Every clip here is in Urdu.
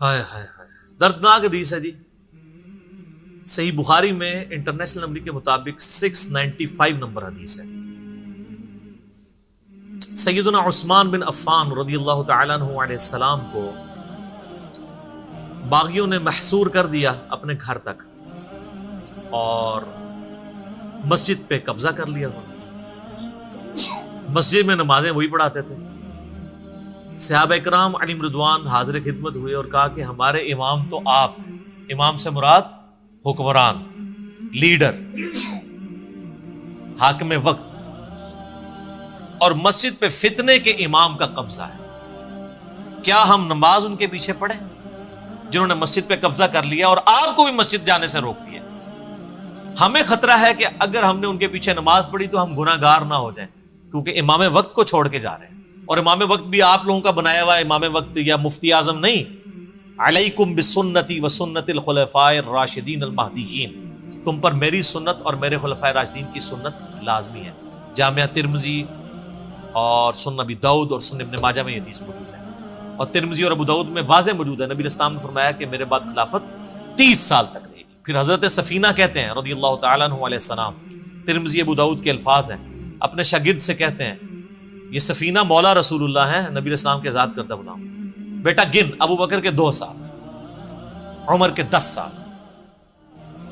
ہائے ہائے ہائے، دردناک حدیث ہے جی۔ صحیح بخاری میں انٹرنیشنل نمبر کے مطابق 695 نمبر حدیث ہے۔ سیدنا عثمان بن عفان رضی اللہ تعالیٰ عنہ علیہ السلام کو باغیوں نے محصور کر دیا اپنے گھر تک اور مسجد پہ قبضہ کر لیا۔ مسجد میں نمازیں وہی پڑھاتے تھے۔ صحابہ کرام علیہم رضوان حاضر خدمت ہوئے اور کہا کہ ہمارے امام تو آپ، امام سے مراد حکمران، لیڈر، حاکم وقت، اور مسجد پہ فتنے کے امام کا قبضہ ہے، کیا ہم نماز ان کے پیچھے پڑھیں جنہوں نے مسجد پہ قبضہ کر لیا اور آپ کو بھی مسجد جانے سے روک دیا؟ ہمیں خطرہ ہے کہ اگر ہم نے ان کے پیچھے نماز پڑھی تو ہم گناہ گار نہ ہو جائیں، کیونکہ امام وقت کو چھوڑ کے جا رہے ہیں، اور امام وقت بھی آپ لوگوں کا بنایا ہوا امام وقت یا مفتی اعظم نہیں۔ علیکم بسنتی و سنت الخلفاء الراشدین المہدیین، تم پر میری سنت اور میرے خلفائے راشدین کی سنت لازمی ہے۔ جامعہ ترمذی اور سنن ابی داؤد اور سنن ابن ماجہ میں یہ حدیث موجود ہے، اور ترمذی اور ابو داؤد میں واضح موجود ہے۔ نبی علیہ السلام نے فرمایا کہ میرے بعد خلافت 30 سال تک رہے گی۔ پھر حضرت سفینہ کہتے ہیں رضی اللہ تعالیٰ عنہ علیہ السلام، ترمذی ابو داؤد کے الفاظ ہیں، اپنے شاگرد سے کہتے ہیں، یہ سفینہ مولا رسول اللہ ہیں، نبی علیہ السلام کے ذات کردہ غلام، بیٹا گن، ابو بکر کے 2 سال، عمر کے 10 سال،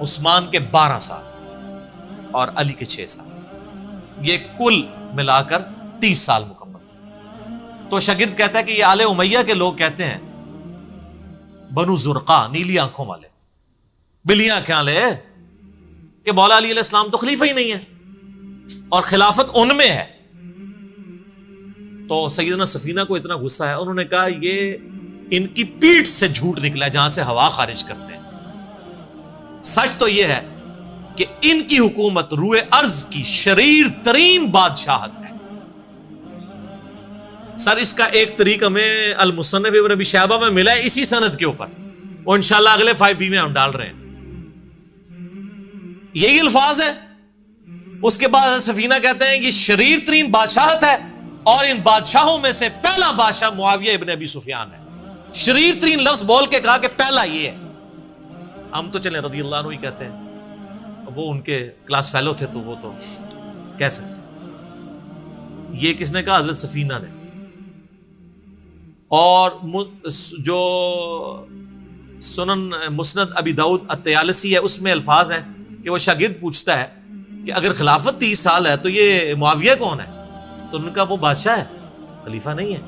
عثمان کے 12 سال اور علی کے 6 سال، یہ کل ملا کر 30 سال مکمل۔ تو شاگرد کہتا ہے کہ یہ آل امیہ کے لوگ کہتے ہیں، بنو زرقا، نیلی آنکھوں والے، بلیاں آنکھیں والے، کہ مولا علی علیہ السلام تو خلیفہ ہی نہیں ہے اور خلافت ان میں ہے۔ تو سیدنا سفینہ کو اتنا غصہ ہے، انہوں نے کہا یہ ان کی پیٹھ سے جھوٹ نکلا ہے جہاں سے ہوا خارج کرتے ہیں۔ سچ تو یہ ہے کہ ان کی حکومت روئے ارض کی شریر ترین بادشاہت ہے۔ سر اس کا ایک طریق ہمیں المصنف ابن ابی شیبہ میں ملا ہے اسی سند کے اوپر، وہ انشاءاللہ اگلے 5P میں ہم ڈال رہے ہیں، یہی الفاظ ہے۔ اس کے بعد سفینہ کہتے ہیں یہ شریر ترین بادشاہت ہے، اور ان بادشاہوں میں سے پہلا بادشاہ معاویہ ابن ابی سفیان ہے۔ شریر ترین لفظ بول کے کہا کہ پہلا یہ ہے۔ ہم تو چلیں رضی اللہ عنہ ہی کہتے ہیں، وہ ان کے کلاس فیلو تھے تو وہ تو کیسے، یہ کس نے کہا؟ حضرت سفینہ نے۔ اور جو سنن مسند ابی داؤد الطیالسی ہے اس میں الفاظ ہیں کہ وہ شاگرد پوچھتا ہے کہ اگر خلافت 30 سال ہے تو یہ معاویہ کون ہے؟ تو ان کا وہ بادشاہ ہے، خلیفہ نہیں ہے۔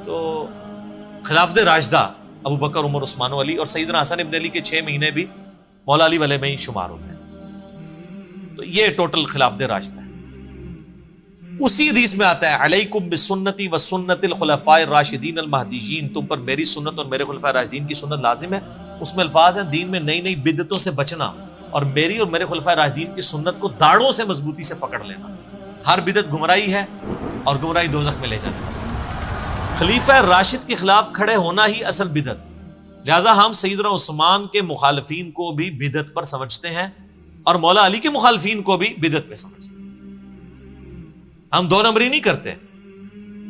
تو خلافت راشدہ ابو بکر، عمر، عثمان و علی، اور سیدنا حسن ابن علی کے 6 مہینے بھی مولا علی والے میں ہی شمار ہوتے ہیں۔ تو یہ ٹوٹل خلافت راشدہ ہے۔ اسی حدیث میں آتا ہے علیکم بسنتی و سنت الخلفاء الراشدین المہدیین، تم پر میری سنت اور میرے خلفاء راشدین کی سنت لازم ہے۔ اس میں الفاظ ہیں دین میں نئی نئی بدعتوں سے بچنا، اور میری اور میرے خلفاء راشدین کی سنت کو داڑھوں سے مضبوطی سے پکڑ لینا۔ ہر بدعت گمراہی ہے اور گمراہی دوزخ میں لے جانا۔ خلیفہ راشد کے خلاف کھڑے ہونا ہی اصل بدعت، لہذا ہم سیدنا عثمان کے مخالفین کو بھی بدعت پر سمجھتے ہیں اور مولا علی کے مخالفین کو بھی بدعت پہ سمجھتے ہیں۔ ہم 2 نمبری نہیں کرتے۔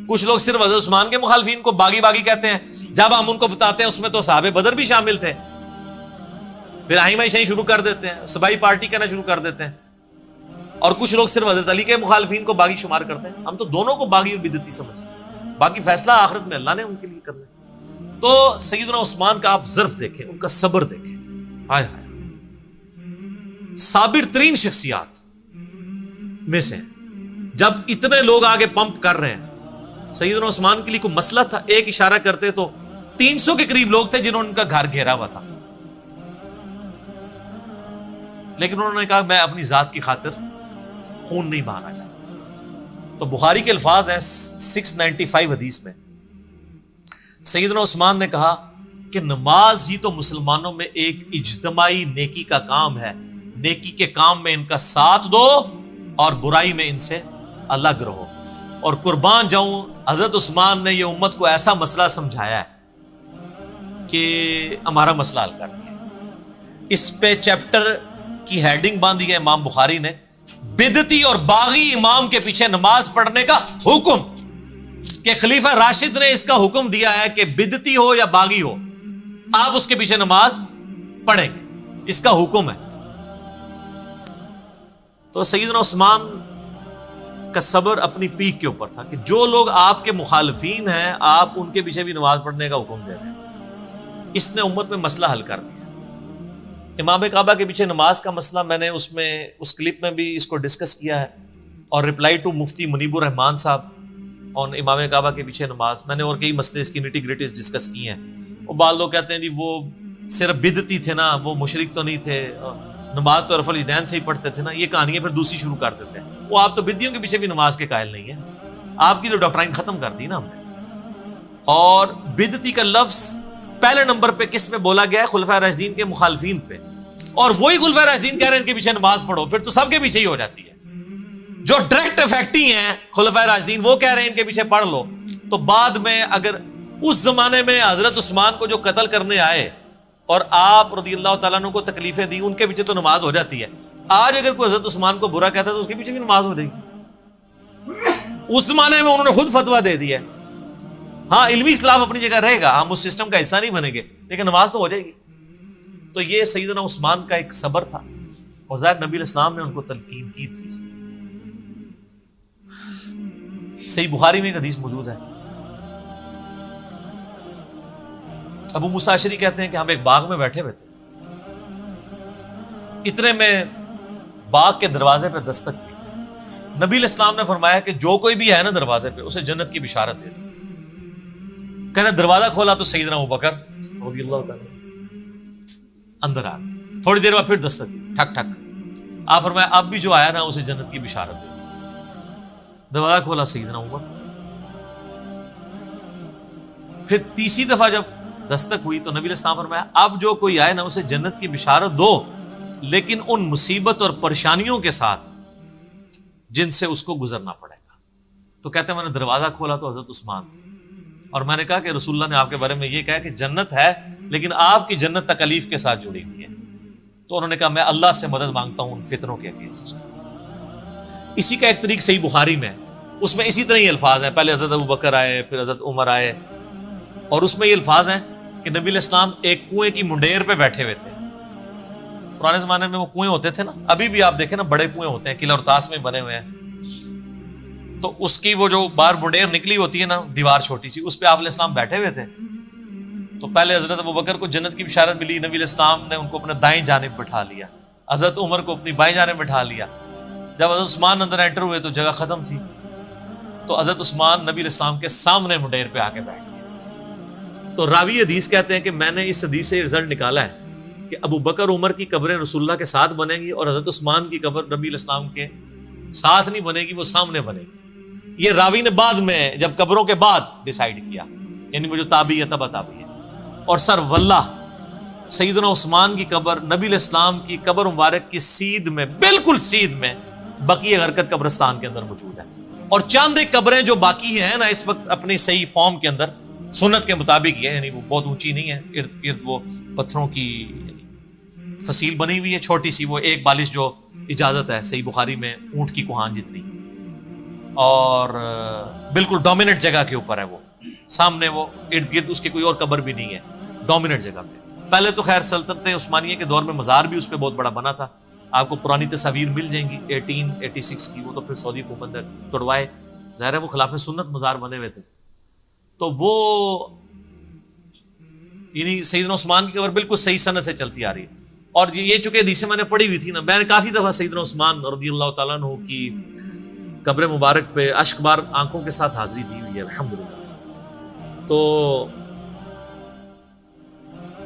کچھ لوگ صرف حضرت عثمان کے مخالفین کو باغی باغی کہتے ہیں، جب ہم ان کو بتاتے ہیں اس میں تو صحابہ بدر بھی شامل تھے، پھر آئمہ شیعہ شروع کر دیتے ہیں، صبائی پارٹی کہنا شروع کر دیتے ہیں، اور کچھ لوگ صرف حضرت علی کے مخالفین کو باغی شمار کرتے ہیں۔ ہم تو دونوں کو باغی اور بدعتی سمجھتے ہیں، باقی فیصلہ آخرت میں اللہ نے ان کے لیے کرنا ہے۔ تو سیدنا عثمان کا آپ ظرف دیکھیں، ان کا صبر دیکھیں، ہائے ہائے، صابر ترین شخصیات میں سے ہیں۔ جب اتنے لوگ آگے پمپ کر رہے ہیں، سیدنا عثمان کے لیے کوئی مسئلہ تھا؟ ایک اشارہ کرتے تو 300 کے قریب لوگ تھے جنہوں نے ان کا گھر گھیرا ہوا تھا، لیکن انہوں نے کہا میں اپنی ذات کی خاطر خون نہیں بہانا چاہتا۔ تو بخاری کے الفاظ ہیں 695 حدیث میں، سیدنا عثمان نے کہا کہ نماز ہی تو مسلمانوں میں ایک اجتماعی نیکی کا کام ہے، نیکی کے کام میں ان کا ساتھ دو اور برائی میں ان سے الگ رہو۔ اور قربان جاؤں، حضرت عثمان نے یہ امت کو ایسا مسئلہ سمجھایا ہے کہ ہمارا مسئلہ حل کر دیا۔ اس پہ چیپٹر کی ہیڈنگ باندھی ہے امام بخاری نے، بدعتی اور باغی امام کے پیچھے نماز پڑھنے کا حکم۔ کہ خلیفہ راشد نے اس کا حکم دیا ہے کہ بدعتی ہو یا باغی ہو آپ اس کے پیچھے نماز پڑھیں، اس کا حکم ہے۔ تو سیدنا عثمان کا صبر اپنی پیک کے اوپر تھا کہ جو لوگ آپ کے مخالفین ہیں آپ ان کے پیچھے بھی نماز پڑھنے کا حکم دے رہے ہیں۔ اس نے امت میں مسئلہ حل کر دیا۔ امام کعبہ کے پیچھے نماز کا مسئلہ میں نے اس کلپ میں بھی اس کو ڈسکس کیا ہے، اور رپلائی ٹو مفتی منیب الرحمان صاحب اور امام کعبہ کے پیچھے نماز، میں نے اور کئی مسئلے اس کی نیٹی گریٹیز ڈسکس کی ہیں۔ وہ بعض لوگ کہتے ہیں جی وہ صرف بدعتی تھے نا، وہ مشرک تو نہیں تھے، نماز تو رفع الیدین سے ہی پڑھتے تھے نا، یہ کہانیاں پھر دوسری شروع کر دیتے ہیں۔ وہ آپ تو بدعتیوں کے پیچھے بھی نماز کے قائل نہیں ہیں، آپ کی جو ڈاکٹرائن ختم کر دی نا ہم نے۔ اور بدعتی کا لفظ پہلے نمبر پہ کس میں بولا گیا ہے؟ خلفائے راشدین کے مخالفین پہ، اور وہی خلفائے راشدین کہہ رہے ہیں ان کے پیچھے نماز پڑھو، پھر تو سب کے پیچھے ہی ہو جاتی ہے۔ جو ڈائریکٹ افیکٹی ہیں خلفائے راشدین وہ کہہ رہے ہیں ان کے پیچھے پڑھ لو، تو بعد میں اگر اس زمانے میں حضرت عثمان کو جو قتل کرنے آئے اور آپ رضی اللہ تعالیٰ عنہ کو تکلیفیں دی، ان کے پیچھے تو نماز ہو جاتی ہے۔ آج اگر کوئی حضرت عثمان کو برا کہتا ہے تو اس کے پیچھے بھی نماز ہو جائے گی۔ اس زمانے میں انہوں نے خود فتویٰ دے دیا۔ ہاں علمی اختلاف اپنی جگہ رہے گا، ہم اس سسٹم کا حصہ نہیں بنیں گے، لیکن نماز تو ہو جائے گی۔ تو یہ سیدنا عثمان کا ایک صبر تھا، اور ظاہر نبی علیہ السلام نے ان کو تلقین کی تھی۔ صحیح بخاری میں ایک حدیث موجود ہے، ابو موسیٰ اشعری کہتے ہیں کہ ہم ایک باغ میں بیٹھے ہوئے تھے، اتنے میں باغ کے دروازے پہ دستک ہوئی۔ نبی علیہ السلام نے فرمایا کہ جو کوئی بھی ہے نا دروازے پہ اسے جنت کی بشارت دے دی۔ کہتے دروازہ کھولا تو سیدنا ابوبکر رضی اللہ تعالیٰ اندر آ گئے، تھوڑی دیر بعد پھر دستک دی، ٹھک ٹھک۔ آپ فرمایا اب بھی جو آیا نا اسے جنت کی بشارت دے دی۔ دروازہ کھولا سیدنا عمر، پھر تیسری دفعہ جب دستک ہوئی تو نبی علیہ السلام فرمایا اب جو کوئی آئے نا اسے جنت کی بشارت دو، لیکن ان مصیبت اور پریشانیوں کے ساتھ جن سے اس کو گزرنا پڑے گا۔ تو کہتے ہیں میں نے دروازہ کھولا تو حضرت عثمان تھے، اور میں نے کہا کہ رسول اللہ نے آپ کے بارے میں یہ کہا کہ جنت ہے لیکن آپ کی جنت تکلیف کے ساتھ جڑی ہوئی ہے۔ تو انہوں نے کہا میں اللہ سے مدد مانگتا ہوں ان فتنوں کے اگینسٹ۔ اسی کا ایک طریق صحیح بخاری میں، اس میں اسی طرح ہی الفاظ ہیں، پہلے حضرت ابوبکر آئے پھر حضرت عمر آئے، اور اس میں یہ الفاظ ہیں کہ نبی علیہ السلام ایک کنویں کی منڈیر پہ بیٹھے ہوئے تھے۔ پرانے زمانے میں وہ کنویں ہوتے تھے نا، ابھی بھی آپ دیکھیں نا بڑے کنویں ہوتے ہیں، قلعہ اور طاس میں بنے ہوئے ہیں، تو اس کی وہ جو باہر منڈیر نکلی ہوتی ہے نا دیوار چھوٹی سی، اس پہ آپ علیہ السلام بیٹھے ہوئے تھے۔ تو پہلے حضرت ابوبکر کو جنت کی بشارت ملی، نبی علیہ السلام نے ان کو اپنے دائیں جانب بٹھا لیا، حضرت عمر کو اپنی بائیں جانب بٹھا لیا۔ جب حضرت عثمان اندر انٹر ہوئے تو جگہ ختم تھی، تو حضرت عثمان نبی علیہ السلام کے سامنے منڈیر پہ آ کے بیٹھ گئے۔ تو راوی حدیث کہتے ہیں کہ میں نے اس حدیث سے رزلٹ نکالا ہے کہ ابو بکر عمر کی قبریں رسول اللہ کے ساتھ بنے گی، اور حضرت عثمان کی قبر نبی علیہ السلام کے ساتھ نہیں بنے گی، وہ سامنے بنے گی۔ یہ راوی نے بعد میں جب قبروں کے بعد ڈیسائیڈ کیا، یعنی وہ جو تابعی ہے تبع تابعی ہے۔ اور سر واللہ سیدنا عثمان کی قبر نبی علیہ السلام کی قبر مبارک کی سیدھ میں، بالکل سیدھ میں بقیع غرقد قبرستان کے اندر موجود ہے۔ اور چاند ایک قبریں جو باقی ہیں نا اس وقت اپنی صحیح فارم کے اندر سنت کے مطابق ہے، یعنی وہ بہت اونچی نہیں ہے، ارد گرد وہ پتھروں کی فصیل بنی ہوئی ہے چھوٹی سی، وہ ایک بالش جو اجازت ہے صحیح بخاری میں اونٹ کی کوہان جتنی، اور بالکل ڈومیننٹ جگہ کے اوپر ہے، وہ سامنے وہ ارد گرد اس کی کوئی اور قبر بھی نہیں ہے، ڈومیننٹ جگہ پہ۔ پہلے تو خیر سلطنت عثمانیہ کے دور میں مزار بھی اس پہ بہت بڑا بنا تھا، آپ کو پرانی تصاویر مل جائیں گی 1886 کی، وہ تو پھر سعودی حکومت نے توڑوائے، ظاہر ہے وہ خلاف سنت مزار بنے ہوئے تھے۔ تو وہ یعنی سیدنا عثمان کی قبر بالکل صحیح سنت سے چلتی آ رہی ہے، اور یہ چونکہ حدیثیں میں نے پڑھی ہوئی تھی نا، میں نے کافی دفعہ سیدنا عثمان رضی اللہ تعالیٰ عنہ کی قبر مبارک پہ اشک بار آنکھوں کے ساتھ حاضری دی ہوئی ہے الحمدللہ۔ تو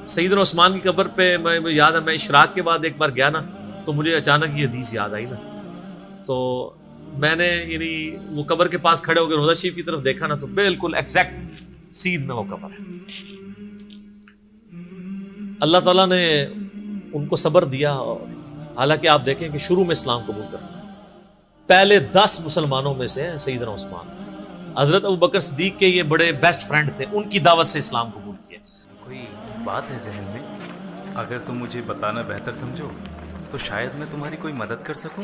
سیدنا عثمان کی قبر پہ میں یاد ہے، میں اشراق کے بعد ایک بار گیا نا تو مجھے اچانک یہ حدیث یاد آئی نا، تو میں نے یعنی وہ قبر کے پاس کھڑے ہو کے روضہ شریف کی طرف دیکھا نا، تو بالکل ایگزیکٹ سیدھ میں وہ قبر ہے۔ اللہ تعالیٰ نے ان کو صبر دیا، اور حالانکہ آپ دیکھیں کہ شروع میں اسلام قبول کرنا پہلے 10 مسلمانوں میں سے سیدنا عثمان، حضرت ابوبکر صدیق کے یہ بڑے بیسٹ فرینڈ تھے، ان کی دعوت سے اسلام قبول کیا۔ کوئی بات ہے ذہن میں؟ اگر تم مجھے بتانا بہتر سمجھو تو شاید میں تمہاری کوئی مدد کر سکوں۔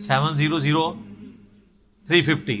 700,350,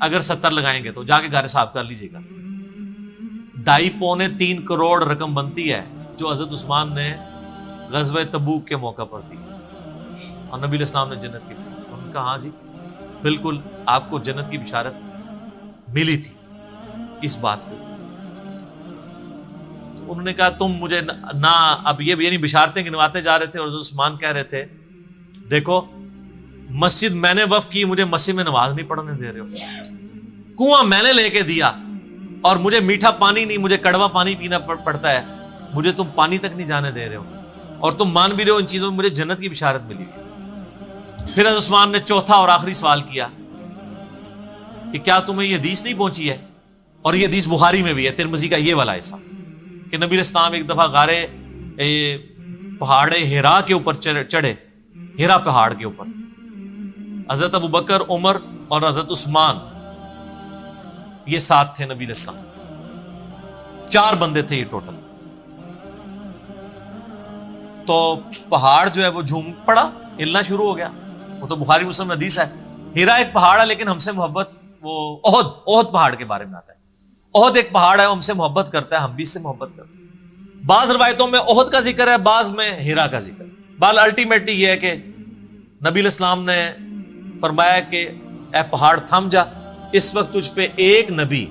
اگر 70 لگائیں گے تو جا کے گھر صاف کر لیجیے گا. 2.5-3 کروڑ رقم بنتی ہے جو حضرت عثمان نے غزوہ تبوک کے موقع پر دی اور نبی علیہ السلام نے جنت کی. انہوں نے کہا ہاں جی بالکل آپ کو جنت کی بشارت ملی تھی اس بات پہ. تو انہوں نے کہا تم مجھے نہ اب یہ یعنی بشارتیں گنواتے جا رہے تھے اور حضرت عثمان کہہ رہے تھے دیکھو مسجد میں نے وقف کی, مجھے مسجد میں نماز نہیں پڑھنے دے رہے ہو. کنواں میں نے لے کے دیا اور مجھے میٹھا پانی نہیں, مجھے کڑوا پانی پینا پڑتا ہے, مجھے تم پانی تک نہیں جانے دے رہے ہو اور تم مان بھی رہے ہو ان چیزوں میں مجھے جنت کی بشارت ملی. پھر حضرت عثمان نے چوتھا اور آخری سوال کیا کہ کیا تمہیں یہ حدیث نہیں پہنچی ہے, اور یہ حدیث بخاری میں بھی ہے, ترمذی کا یہ والا ایسا کہ نبی علیہ السلام ایک دفعہ غارے پہاڑ ہیرا کے اوپر چڑھے, ہیرا پہاڑ کے اوپر, حضرت ابو بکر, عمر اور حضرت عثمان یہ ساتھ تھے نبی علیہ السلام, 4 بندے تھے یہ ٹوٹل. تو پہاڑ جو ہے وہ جھوم پڑا, ہلنا شروع ہو گیا. وہ تو بخاری مسلم حدیث ہے. ہیرا ایک پہاڑ ہے لیکن ہم سے محبت, وہ احد پہاڑ کے بارے میں آتا ہے. احد ایک پہاڑ ہے, ہم سے محبت کرتا ہے, ہم بھی اس سے محبت کرتے ہیں. بعض روایتوں میں احد کا ذکر ہے, بعض میں ہیرا کا ذکر. بال الٹیمیٹلی یہ ہے کہ نبی علیہ السلام نے فرمایا کہ اے پہاڑ تھم جا, اس وقت تجھ پہ ایک نبی,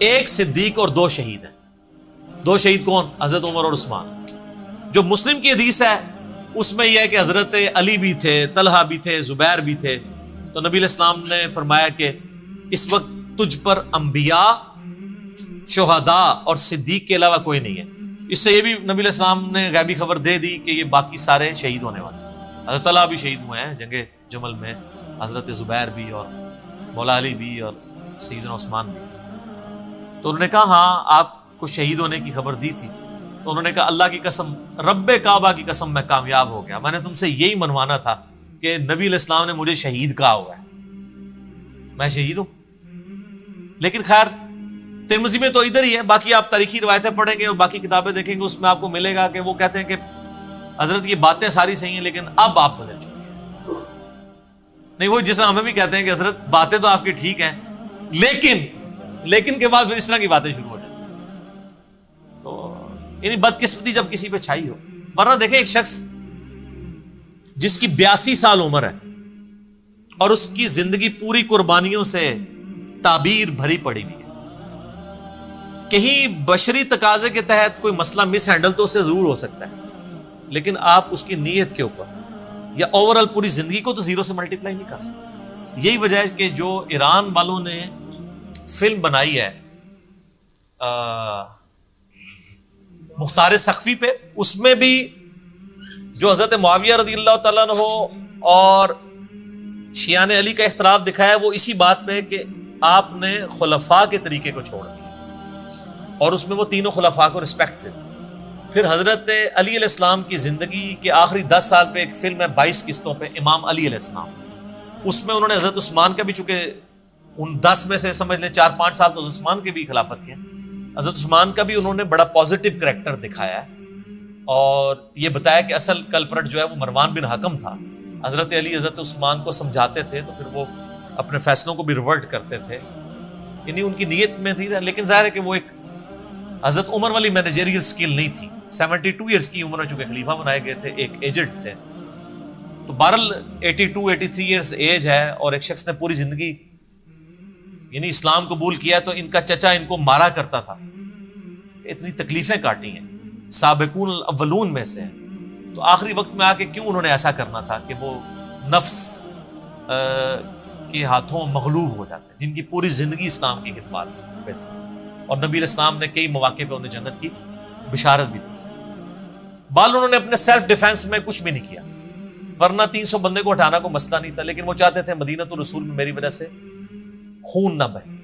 ایک صدیق اور 2 شہید ہیں. 2 شہید کون؟ حضرت عمر اور عثمان. جو مسلم کی حدیث ہے اس میں یہ ہے کہ حضرت علی بھی تھے, طلحہ بھی تھے, زبیر بھی تھے. تو نبی علیہ السلام نے فرمایا کہ اس وقت تجھ پر انبیاء, شہداء اور صدیق کے علاوہ کوئی نہیں ہے. اس سے یہ بھی نبی علیہ السلام نے غیبی خبر دے دی کہ یہ باقی سارے شہید ہونے والے ہیں. حضرت طلحہ بھی شہید ہوئے ہیں جنگ جمل میں, حضرت زبیر بھی اور مولا علی بھی اور سیدنا عثمان بھی. تو انہوں نے کہا ہاں آپ کو شہید ہونے کی خبر دی تھی. تو انہوں نے کہا اللہ کی قسم, رب کعبہ کی قسم میں کامیاب ہو گیا. میں نے تم سے یہی منوانا تھا کہ نبی علیہ السلام نے مجھے شہید کہا ہوا ہے, میں شہید ہوں. لیکن خیر ترمذی میں تو ادھر ہی ہے, باقی آپ تاریخی روایتیں پڑھیں گے اور باقی کتابیں دیکھیں گے, اس میں آپ کو ملے گا کہ وہ کہتے ہیں کہ حضرت یہ باتیں ساری صحیح ہیں لیکن اب آپ بدل چکے ہیں. نہیں, وہ جیسا ہمیں بھی کہتے ہیں کہ حضرت باتیں تو آپ کی ٹھیک ہیں لیکن کے بعد پھر اس طرح کی باتیں شروع ہو جائیں. تو یعنی بدقسمتی جب کسی پہ چھائی ہو. ورنہ دیکھیں ایک شخص جس کی 82 سال عمر ہے اور اس کی زندگی پوری قربانیوں سے تعبیر بھری پڑی ہوئی ہے, کہیں بشری تقاضے کے تحت کوئی مسئلہ مس ہینڈل تو اس سے ضرور ہو سکتا ہے, لیکن آپ اس کی نیت کے اوپر یا اوورال پوری زندگی کو تو 0 سے ملٹیپلائی نہیں کر سکتے. یہی وجہ ہے کہ جو ایران والوں نے فلم بنائی ہے مختار سقفی پہ, اس میں بھی جو حضرت معاویہ رضی اللہ تعالیٰ عنہ اور شیعان علی کا اختلاف دکھایا ہے وہ اسی بات پہ کہ آپ نے خلفاء کے طریقے کو چھوڑ دیا اور اس میں وہ تینوں خلفاء کو رسپیکٹ دیتے. پھر حضرت علی علیہ السلام کی زندگی کے آخری 10 سال پہ ایک فلم ہے 22 قسطوں پہ, امام علی علیہ السلام. اس میں انہوں نے حضرت عثمان کا بھی, چونکہ ان 10 میں سے سمجھ لیں 4-5 سال تو حضرت عثمان کی بھی خلافت کے, حضرت عثمان کا بھی انہوں نے بڑا پازیٹیو کریکٹر دکھایا ہے اور یہ بتایا کہ اصل کلپرٹ جو ہے وہ مروان بن حکم تھا. حضرت علی حضرت عثمان کو سمجھاتے تھے تو پھر وہ اپنے فیصلوں کو بھی ریورٹ کرتے تھے, یعنی ان کی نیت میں تھی. لیکن ظاہر ہے کہ وہ ایک حضرت عمر والی مینیجریل سکل نہیں تھی. 72 ایئرس کی عمر میں چونکہ خلیفہ بنائے گئے تھے, ایک ایجنٹ تھے. تو بہرحال 82-83 ایئرس ایج ہے اور ایک شخص نے پوری زندگی یعنی اسلام قبول کیا, تو ان کا چچا ان کو مارا کرتا تھا, اتنی تکلیفیں کاٹی ہیں, سابقون الاولون میں سے. تو آخری وقت میں آ کے کیوں انہوں نے ایسا کرنا تھا کہ وہ نفس کے ہاتھوں مغلوب ہو جاتے ہیں, جن کی پوری زندگی اسلام کی خدمات میں تھی اور نبی علیہ السلام نے کئی مواقع پہ انہیں جنت کی بشارت بھی دی. بال انہوں نے اپنے سیلف ڈیفenس میں کچھ بھی نہیں کیا, ورنہ 300 بندے کو ہٹانا کوئی مسئلہ نہیں تھا, لیکن وہ چاہتے تھے مدینہ الرسول میں میری وجہ سے خون نہ بہے.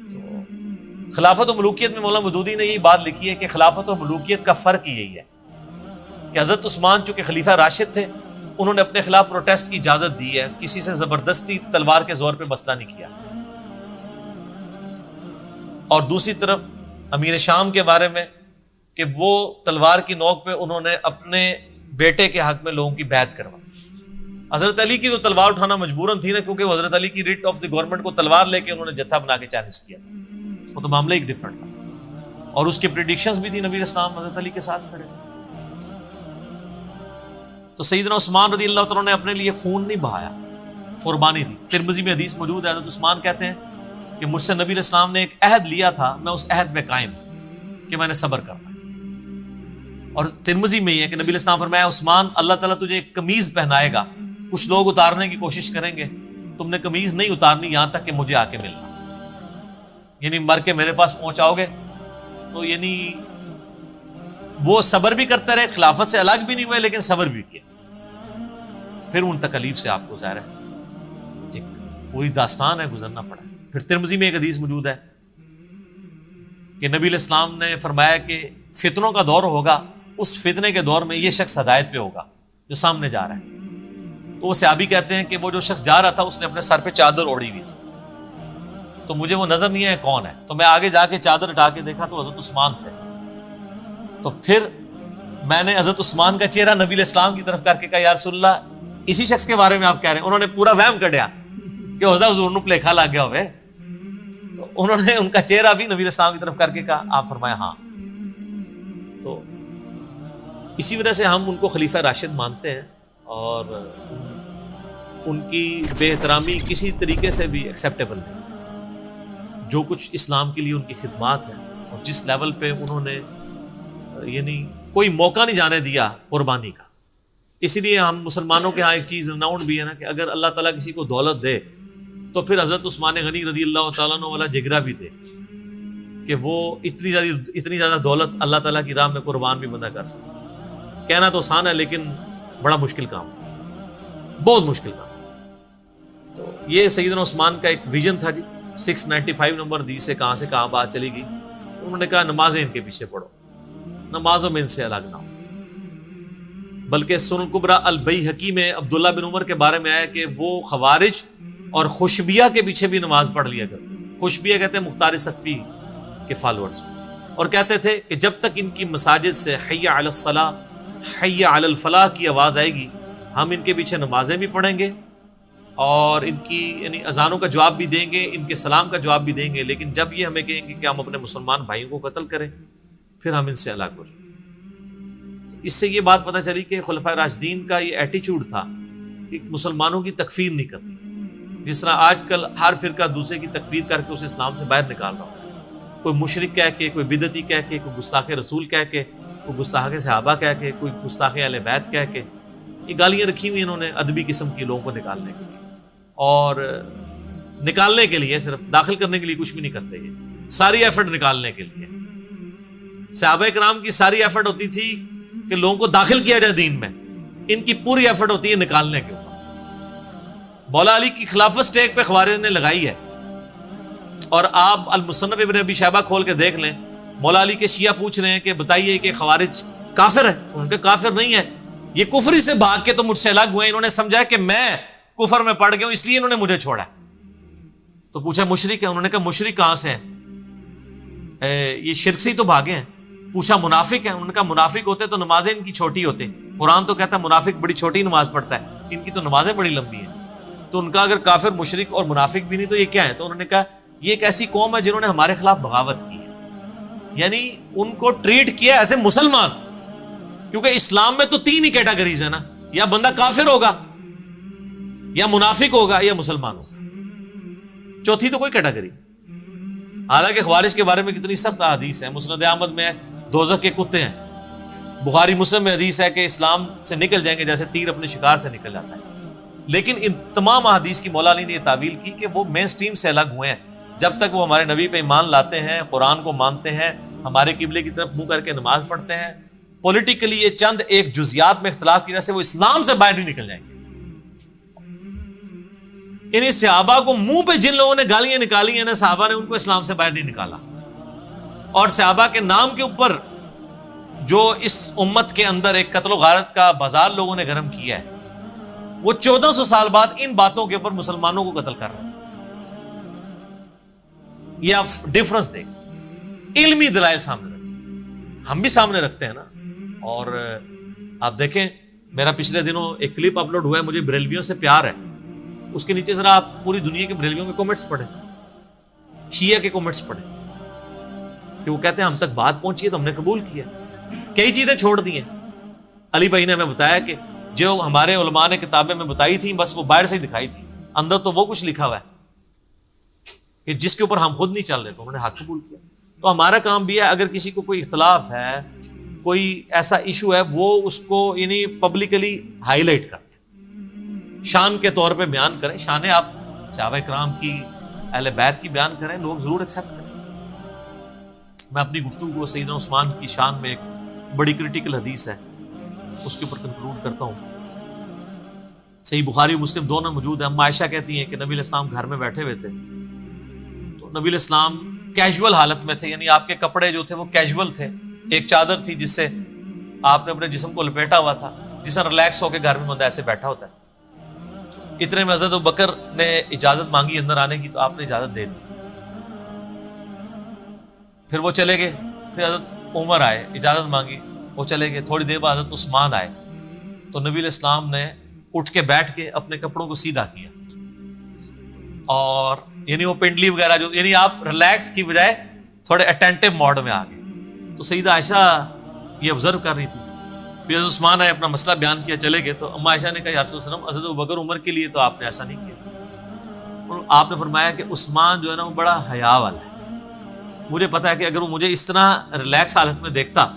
تو خلافت و ملوکیت میں مولانا مودودی نے یہی بات لکھی ہے کہ خلافت و ملوکیت کا فرق یہی ہے کہ حضرت عثمان چونکہ خلیفہ راشد تھے, انہوں نے اپنے خلاف پروٹیسٹ کی اجازت دی ہے, کسی سے زبردستی تلوار کے زور پہ مسئلہ نہیں کیا. اور دوسری طرف امیر شام کے بارے میں کہ وہ تلوار کی نوک پہ انہوں نے اپنے بیٹے کے حق میں لوگوں کی بیعت کروائی. حضرت علی کی تو تلوار اٹھانا مجبوراً تھی نا، کیونکہ وہ حضرت علی کی ریٹ آف دی گورنمنٹ کو تلوار لے کے انہوں نے جتھا بنا کے چیلنج کیا تھا، وہ تو معاملہ ایک ڈفرنٹ تھا، اور اس کے پریڈکشنز بھی تھی، نبی علیہ السلام حضرت علی کے ساتھ کھڑے تھے۔ تو سیدنا عثمان رضی اللہ تعالیٰ نے اپنے لیے خون نہیں بہایا، قربانی دی۔ ترمذی میں حدیث موجود ہے، حضرت عثمان کہتے ہیں کہ مجھ سے نبی علیہ السلام نے ایک عہد لیا تھا، میں اس عہد میں قائم کہ میں نے صبر کرنا ہے۔ اور ترمذی میں یہ ہے کہ نبی علیہ السلام فرمایا، عثمان اللہ تعالیٰ تجھے ایک قمیض پہنائے گا، کچھ لوگ اتارنے کی کوشش کریں گے، تم نے قمیض نہیں اتارنی یہاں تک کہ مجھے آ کے ملنا، یعنی مر کے میرے پاس پہنچاؤ گے۔ تو یعنی وہ صبر بھی کرتے رہے، خلافت سے الگ بھی نہیں ہوئے لیکن صبر بھی کیا۔ پھر ان تکلیف سے آپ کو ظاہر ہے ایک پوری داستان ہے گزرنا پڑا۔ پھر ترمذی میں ایک حدیث موجود ہے کہ نبی علیہ السلام نے فرمایا کہ فتنوں کا دور ہوگا، اس فتنے کے دور میں یہ شخص ہدایت پہ ہوگا جو سامنے جا رہا ہے۔ تو وہ صحابی کہتے ہیں کہ وہ جو شخص جا رہا تھا اس نے اپنے سر پہ چادر اوڑھی ہوئی تھی، تو مجھے وہ نظر نہیں ہے کون ہے، تو میں آگے جا کے چادر ہٹا کے دیکھا تو حضرت عثمان تھے۔ تو پھر میں نے حضرت عثمان کا چہرہ نبی علیہ السلام کی طرف کر کے کہا، یا رسول اللہ اسی شخص کے بارے میں آپ کہہ رہے ہیں؟ انہوں نے پورا وہم کڈیا کہ حضور نو پلیکھا لگ گیا ہوئے، تو انہوں نے ان کا چہرہ بھی نبی علیہ السلام کی طرف کر کے کہا، آپ فرمایا ہاں۔ تو اسی وجہ سے ہم ان کو خلیفہ راشد مانتے ہیں، اور ان کی بے احترامی کسی طریقے سے بھی ایکسیپٹیبل نہیں۔ جو کچھ اسلام کے لیے ان کی خدمات ہیں اور جس لیول پہ انہوں نے یعنی کوئی موقع نہیں جانے دیا قربانی کا۔ اسی لیے ہم مسلمانوں کے ہاں ایک چیز رناؤنڈ بھی ہے نا کہ اگر اللہ تعالیٰ کسی کو دولت دے تو پھر حضرت عثمان غنی رضی اللہ تعالیٰ عنہ والا جگرا بھی دے کہ وہ اتنی زیادہ دولت اللہ تعالیٰ کی راہ میں قربان بھی بندہ کر سکے۔ کہنا تو آسان ہے لیکن بڑا مشکل کام ہے، بہت مشکل کام۔ تو یہ سیدنا عثمان کا ایک ویژن تھا جی۔ 695 نمبر حدیث سے کہاں بات چلی گئی، انہوں نے کہا نمازیں ان کے پیچھے پڑھو، نمازوں میں ان سے الگ نہ ہو۔ بلکہ سنن الکبریٰ البیہقی میں عبداللہ بن عمر کے بارے میں آیا کہ وہ خوارج اور خوشبیہ کے پیچھے بھی نماز پڑھ لیا کرتے۔ خوشبیہ کہتے ہیں مختار سقفی کے فالورز، اور کہتے تھے کہ جب تک ان کی مساجد سے حی علی الصلاۃ حی علی الفلاح کی آواز آئے گی ہم ان کے پیچھے نمازیں بھی پڑھیں گے اور ان کی یعنی اذانوں کا جواب بھی دیں گے، ان کے سلام کا جواب بھی دیں گے، لیکن جب یہ ہمیں کہیں گے کہ ہم اپنے مسلمان بھائیوں کو قتل کریں پھر ہم ان سے الگ ہو جائیں۔ اس سے یہ بات پتہ چلی کہ خلفائے راشدین کا یہ ایٹیچیوڈ تھا کہ مسلمانوں کی تکفیر نہیں کرتی، جس طرح آج کل ہر فرقہ دوسرے کی تکفیر کر کے اسے اسلام سے باہر نکال رہا ہو، کوئی مشرک کہہ کے، کوئی بدعتی کہہ کے، کوئی گستاخ رسول کہہ کے، کوئی گستاخ صحابہ کہہ کے، کوئی گستاخ اہل بیت کہہ کے، یہ گالیاں رکھی ہوئی انہوں نے ادبی قسم کے لوگوں کو نکالنے کے لیے، اور نکالنے کے لیے صرف داخل کرنے کے لیے کچھ بھی نہیں کرتے، یہ ساری ایفرٹ نکالنے کے لیے۔ صحابہ کرام کی ساری ایفرٹ ہوتی تھی کہ لوگوں کو داخل کیا جائے دین میں، ان کی پوری ایفرٹ ہوتی ہے نکالنے کے اوپر۔ مولا علی کی خلافت سٹیک پہ خوارج نے لگائی ہے، اور آپ المصنف ابن ابی شیبہ کھول کے دیکھ لیں، مولا علی کے شیعہ پوچھ رہے ہیں کہ بتائیے کہ خوارج کافر ہے، ان کے کافر نہیں ہے، یہ کفری سے بھاگ کے تو مجھ سے الگ ہوئے، انہوں نے سمجھا کہ میں کفر میں پڑ گیا ہوں اس لیے انہوں نے مجھے چھوڑا۔ تو پوچھا مشرک ہے، انہوں نے کہا مشرک کہاں سے ہے، یہ شرک سے ہی تو بھاگے ہیں۔ پوچھا منافق ہے، انہوں نے کہا منافق ہوتے تو نمازیں ان کی چھوٹی ہوتے، قرآن تو کہتا ہے منافق بڑی چھوٹی نماز پڑھتا ہے، ان کی تو نمازیں بڑی لمبی ہیں۔ تو ان کا اگر کافر مشرک اور منافق بھی نہیں تو یہ کیا ہے؟ تو انہوں نے کہا یہ ایک ایسی قوم ہے جنہوں نے ہمارے خلاف بغاوت کی ہے، یعنی ان کو ٹریٹ کیا ایسے مسلمان، کیونکہ اسلام میں تو 3 ہی کیٹیگریز ہیں نا، یا بندہ کافر ہوگا یا منافق ہوگا یا مسلمان ہوگا، چوتھی تو کوئی کیٹیگری۔ حالانکہ خوارج کے بارے میں کتنی سخت حدیث ہے، مسند احمد میں دوزخ کے کتے ہیں، بخاری مسلم میں حدیث ہے کہ اسلام سے نکل جائیں گے جیسے تیر اپنے شکار سے نکل جاتا ہے۔ لیکن ان تمام احادیث کی مولا علی نے یہ تعویل کی کہ وہ مین سٹریم سے الگ ہوئے ہیں، جب تک وہ ہمارے نبی پہ ایمان لاتے ہیں، قرآن کو مانتے ہیں، ہمارے قبلے کی طرف منہ کر کے نماز پڑھتے ہیں، پولیٹیکلی یہ چند ایک جزیات میں اختلاف کی وجہ سے وہ اسلام سے باہر نہیں نکل جائیں گے۔ انہیں صحابہ کو منہ پہ جن لوگوں نے گالیاں نکالی ہیں نا، صحابہ نے ان کو اسلام سے باہر نہیں نکالا، اور صحابہ کے نام کے اوپر جو اس امت کے اندر ایک قتل و غارت کا بازار لوگوں نے گرم کیا ہے، وہ 1400 سال بعد ان باتوں کے اوپر مسلمانوں کو قتل کر رہے ہیں۔ یہ آپ ڈفرنس دیکھیں، علمی دلائل سامنے رکھیں، ہم بھی سامنے رکھتے ہیں نا، اور آپ دیکھیں میرا پچھلے دنوں ایک کلپ اپلوڈ ہوا ہے, مجھے بریلویوں سے پیار ہے, اس کے نیچے ذرا آپ پوری دنیا کے بریلویوں کے کمنٹس پڑھیں, شیعہ کے کمنٹس پڑھیں, کہ وہ کہتے ہیں ہم تک بات پہنچی ہے تو ہم نے قبول کیا, کئی چیزیں چھوڑ دی ہیں. علی بھائی نے ہمیں بتایا کہ جو ہمارے علماء نے کتابیں میں بتائی تھیں بس وہ باہر سے ہی دکھائی تھی, اندر تو وہ کچھ لکھا ہوا ہے کہ جس کے اوپر ہم خود نہیں چل رہے, تو انہوں نے حق قبول کیا. تو ہمارا کام بھی ہے, اگر کسی کو کوئی اختلاف ہے, کوئی ایسا ایشو ہے, وہ اس کو یعنی پبلکلی ہائی لائٹ کرتے ہیں, شان کے طور پہ بیان کریں. شان آپ صحابہ کرام کی, اہل بیت کی بیان کریں, لوگ ضرور ایکسیپٹ کریں. میں اپنی گفتگو کو سیدنا عثمان کی شان میں ایک بڑی کرٹیکل حدیث ہے اس کے اوپر کنکلوڈ کرتا ہوں. صحیح بخاری و مسلم دونوں موجود ہیں. اما عائشہ کہتی ہیں کہ نبی علیہ السلام گھر میں بیٹھے ہوئے تھے, تو نبی علیہ السلام کیجول حالت میں تھے, یعنی آپ کے کپڑے جو تھے وہ کیجول تھے, ایک چادر تھی جس سے آپ نے اپنے جسم کو لپیٹا ہوا تھا, جس سے ریلیکس ہو کے گھر میں بندہ ایسے بیٹھا ہوتا ہے. اتنے میں حضرت ابوبکر نے اجازت مانگی اندر آنے کی, تو آپ نے اجازت دے دی. پھر وہ چلے گئے, پھر حضرت عمر آئے, اجازت مانگی, وہ چلے گئے. تھوڑی دیر بعد حضرت عثمان آئے, تو نبی علیہ السلام نے اٹھ کے بیٹھ کے اپنے کپڑوں کو سیدھا کیا, اور یعنی وہ پنڈلی وغیرہ جو, یعنی آپ ریلیکس کی بجائے تھوڑے اٹینٹو موڈ میں آ گئے. تو سیدہ عائشہ یہ آبزرو کر رہی تھی. پھر حضرت عثمان آئے, اپنا مسئلہ بیان کیا, چلے گئے. تو اما عائشہ نے کہا یا رسول اللہ حضرت ابوبکر عمر کے لیے تو آپ نے ایسا نہیں کیا. اور آپ نے فرمایا کہ عثمان جو ہے نا وہ بڑا حیا والا ہے, مجھے پتا ہے کہ اگر وہ مجھے اس طرح ریلیکس حالت میں دیکھتا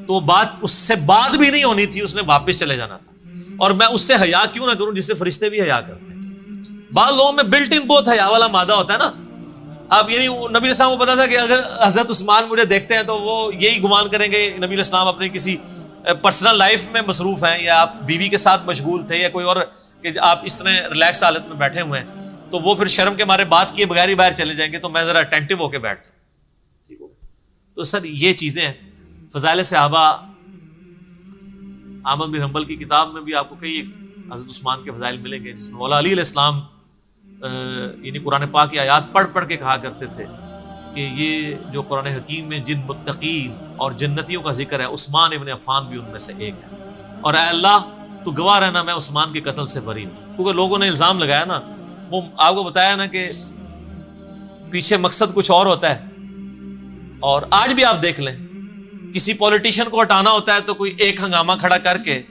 تو بات اس سے بات بھی نہیں ہونی تھی, اس نے واپس چلے جانا تھا. اور میں اس سے حیا کیوں نہ کروں جس سے فرشتے بھی حیا کرتے ہیں. بعض لوگوں میں بلٹ ان بہت حیا والا مادہ ہوتا ہے نا. اب یعنی نبی علیہ السلام کو پتا تھا کہ اگر حضرت عثمان مجھے دیکھتے ہیں تو وہ یہی گمان کریں گے نبی علیہ السلام اپنے کسی پرسنل لائف میں مصروف ہیں, یا آپ بیوی کے ساتھ مشغول تھے, یا کوئی اور, کہ آپ اس طرح ریلیکس حالت میں بیٹھے ہوئے ہیں, تو وہ پھر شرم کے مارے بات کیے بغیر ہی باہر چلے جائیں گے. تو میں ذرا اٹینٹو ہو کے بیٹھ جاؤں. ٹھیک ہو. تو سر یہ چیزیں ہیں. فضائل صحابہ, احمد بن حنبل کی کتاب میں بھی آپ کو کئی حضرت عثمان کے فضائل ملیں گے, جس میں مولا علی علیہ السلام یعنی قرآن پاک کی آیات پڑھ پڑھ کے کہا کرتے تھے کہ یہ جو قرآن حکیم میں جن متقین اور جنتیوں کا ذکر ہے, عثمان ابن عفان بھی ان میں سے ایک ہے. اور اے اللہ تو گواہ رہنا میں عثمان کے قتل سے بری ہوں. کیونکہ لوگوں نے الزام لگایا نا, وہ آپ کو بتایا نا کہ پیچھے مقصد کچھ اور ہوتا ہے. اور آج بھی آپ دیکھ لیں, کسی پولیٹیشین کو ہٹانا ہوتا ہے تو کوئی ایک ہنگامہ کھڑا کر کے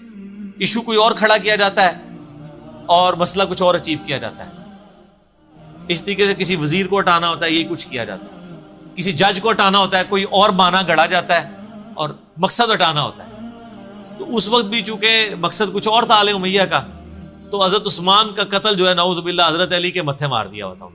ایشو کوئی اور کھڑا کیا جاتا ہے, اور مسئلہ کچھ اور اچیو کیا جاتا ہے. اس طریقے سے کسی وزیر کو ہٹانا ہوتا ہے, یہی کچھ کیا جاتا ہے. کسی جج کو ہٹانا ہوتا ہے, کوئی اور بہانہ گڑا جاتا ہے, اور مقصد ہٹانا ہوتا ہے. تو اس وقت بھی چونکہ مقصد کچھ اور تھا آل امیہ کا, تو حضرت عثمان کا قتل جو ہے نعوذ باللہ حضرت علی کے متھے مار دیا ہوتا ہے.